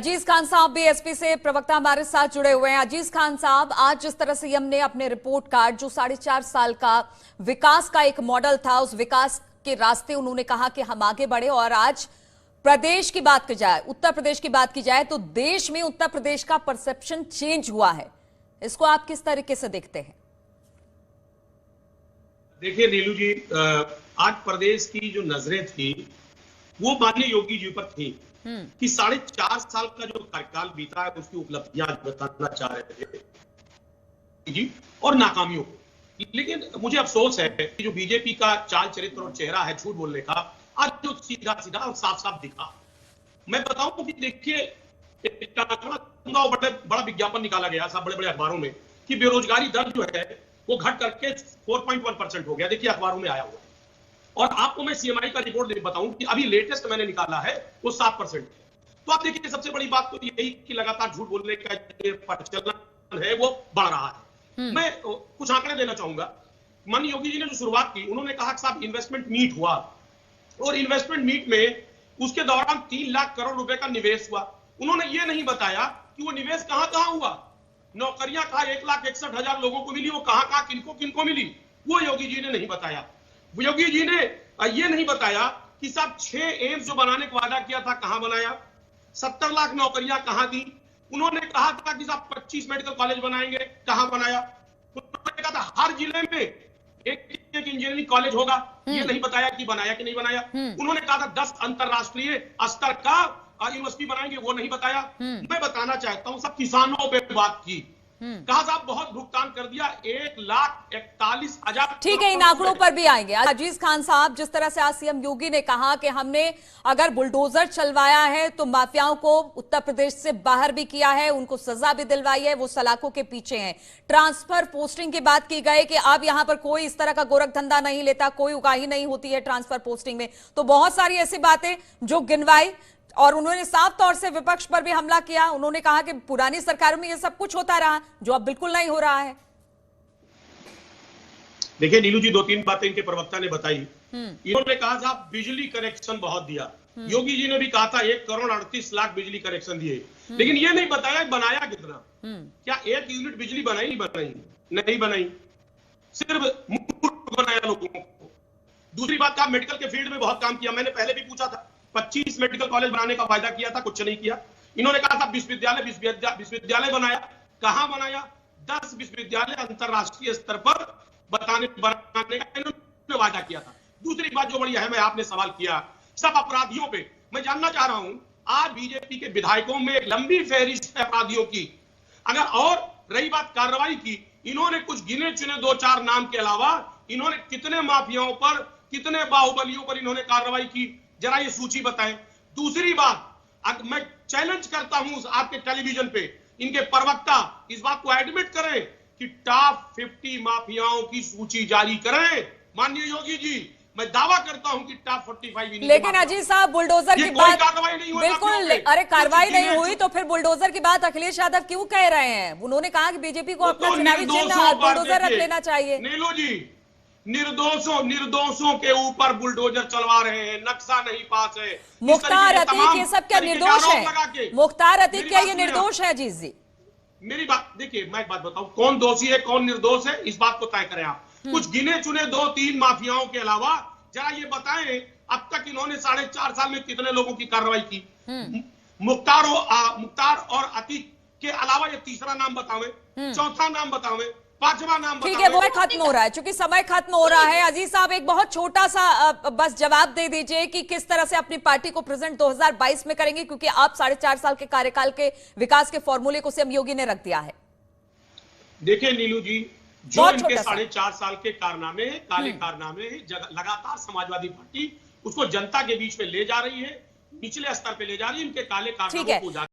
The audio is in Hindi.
अजीज खान साहब बीएसपी से प्रवक्ता हमारे साथ जुड़े हुए हैं। अजीज खान साहब, आज जिस तरह से सीएम ने अपने रिपोर्ट कार्ड, जो 4.5 साल का विकास का एक मॉडल था, उस विकास के रास्ते उन्होंने कहा कि हम आगे बढ़े, और आज प्रदेश की बात की जाए, उत्तर प्रदेश की बात की जाए, तो देश में उत्तर प्रदेश का परसेप्शन चेंज हुआ है। इसको आप किस तरीके से देखते हैं? देखिए नीलू जी, आज प्रदेश की जो नजरें थी वो माननीय योगी जी पर थी कि 4.5 साल का जो कार्यकाल बीता है उसकी उपलब्धियां बताना चाह रहे थे जी, और नाकामियों को। लेकिन मुझे अफसोस है कि जो बीजेपी का चाल चरित्र और चेहरा है झूठ बोलने का, आज जो सीधा सीधा और साफ साफ दिखा। मैं बताऊं कि देखिए, बड़ा विज्ञापन निकाला गया सब बड़े बड़े अखबारों में कि बेरोजगारी दर जो है वो घट करके 4.1% हो गया। देखिए अखबारों में आया हुआ है। और आपको मैं सीएमआई का रिपोर्ट बताऊं कि अभी लेटेस्ट मैंने निकाला है वो 7% है। तो आप देखिए, सबसे बड़ी बात तो यही कि लगातार झूठ बोलने का प्रचलन है वो बढ़ रहा है। मैं कुछ आंकड़े देना चाहूंगा। माननीय योगी जी ने जो शुरुआत की, उन्होंने कहा कि साहब इन्वेस्टमेंट मीट हुआ, और इन्वेस्टमेंट मीट में उसके दौरान 3 लाख करोड़ रुपए का निवेश हुआ। उन्होंने ये नहीं बताया कि वो निवेश कहां कहां हुआ। नौकरियां कहा 1,61,000 लोगों को मिली, वो कहां किनको किनको मिली, वो योगी जी ने नहीं बताया। योगी जी ने ये नहीं बताया कि साहब 6 एम्स जो बनाने का वादा किया था कहां बनाया, 70 लाख नौकरियां कहां दी। उन्होंने कहा था कि साहब 25 मेडिकल कॉलेज बनाएंगे, कहां बनाया। उन्होंने कहा था हर जिले में एक इंजीनियरिंग कॉलेज होगा, ये नहीं बताया कि बनाया कि नहीं बनाया। उन्होंने कहा था 10 अंतरराष्ट्रीय स्तर का यूनिवर्सिटी बनाएंगे, वो नहीं बताया। मैं बताना चाहता हूं, सब किसानों पे बात की, कहा साहब बहुत भुगतान कर दिया, 1,41,000। ठीक है, इन आंकड़ों पर भी आएंगे। अजीज खान साहब, जिस तरह से आज सीएम योगी ने कहा कि हमने अगर बुलडोजर चलवाया है तो माफियाओं को उत्तर प्रदेश से बाहर भी किया है, उनको सजा भी दिलवाई है, वो सलाखों के पीछे हैं। ट्रांसफर पोस्टिंग की बात की गई कि अब यहां पर कोई इस तरह का गोरख धंधा नहीं लेता, कोई उगाही नहीं होती है ट्रांसफर पोस्टिंग में। तो बहुत सारी ऐसी बातें जो गिनवाई, और उन्होंने साफ तौर से विपक्ष पर भी हमला किया। उन्होंने कहा कि पुरानी सरकारों में ये सब कुछ होता रहा, जो अब बिल्कुल नहीं हो रहा है। देखिए नीलू जी, 2-3 बातें इनके प्रवक्ता ने बताई। इन्होंने कहा साहब बिजली कनेक्शन बहुत दिया। योगी जी ने भी कहा था 1,38,00,000 बिजली कनेक्शन दिए, लेकिन ये नहीं बताया बनाया कितना। क्या 1 यूनिट बिजली बनाई नहीं बनाई, सिर्फ मूर्ख बनाया लोगों को। दूसरी बात, का मेडिकल के फील्ड में बहुत काम किया। मैंने पहले भी पूछा था, 25 मेडिकल कॉलेज बनाने का वायदा किया था, कुछ नहीं किया। इन्होंने कहा था विश्वविद्यालय बनाया, कहां बनाया। 10 विश्वविद्यालय अंतरराष्ट्रीय स्तर पर बनाने का इन्होंने वायदा किया था। दूसरी बात जो बड़ी अहम है, आपने सवाल किया सब अपराधियों पे। मैं जानना चाह रहा हूं, आज बीजेपी के विधायकों में एक लंबी फहरिस्त है अपराधियों की। अगर और रही बात कार्रवाई की, इन्होंने कुछ गिने चुने 2-4 नाम के अलावा इन्होंने कितने माफियाओं पर, कितने बाहुबलियों पर इन्होंने कार्रवाई की, जरा ये सूची बताएं। दूसरी बात, मैं चैलेंज करता हूं आपके टेलीविजन पे, इनके प्रवक्ता इस बात को एडमिट करें कि टॉप 50 माफियाओं की सूची जारी करें। माननीय योगी जी, मैं दावा करता हूं कि टॉप 45। लेकिन अजीज साहब, बुलडोजर की बात बिल्कुल, अरे कार्रवाई नहीं हुई तो फिर बुलडोजर की बात अखिलेश यादव क्यों कह रहे हैं? उन्होंने कहा कि बीजेपी को अपना चुनावी चिन्ह बुलडोजर रख लेना चाहिए। नीलू जी, निर्दोषों के ऊपर बुलडोजर चलवा रहे हैं, नक्शा नहीं पास है। मुख्तार अतीक ये सब क्या निर्दोष है? मुख्तार अतीक क्या ये निर्दोष है? अजीज जी, मेरी बात देखिए, मैं एक बात बताऊं, कौन दोषी है कौन निर्दोष है, इस बात को तय करें आप। कुछ गिने चुने 2-3 माफियाओं के अलावा जरा ये बताएं, अब तक इन्होंने 4.5 साल में कितने लोगों की कार्रवाई की। मुख्तार और अतीक के अलावा ये तीसरा नाम बतावें, चौथा नाम बतावें, 5वां नाम बतावें। ठीक है, वो खत्म हो रहा है, चूंकि समय खत्म हो रहा है। अजीज साहब, एक बहुत छोटा सा बस जवाब दे दीजिए कि किस तरह से अपनी पार्टी को प्रेजेंट 2022 में करेंगे, क्योंकि आप 4.5 साल के कार्यकाल के विकास के फॉर्मूले को सीएम योगी ने रख दिया है। देखिए नीलू जी, जो इनके 4.5 साल के कारनामे, काले कारनामे, लगातार समाजवादी पार्टी उसको जनता के बीच में ले जा रही है, निचले स्तर पे ले जा रही है, इनके काले कारनामों को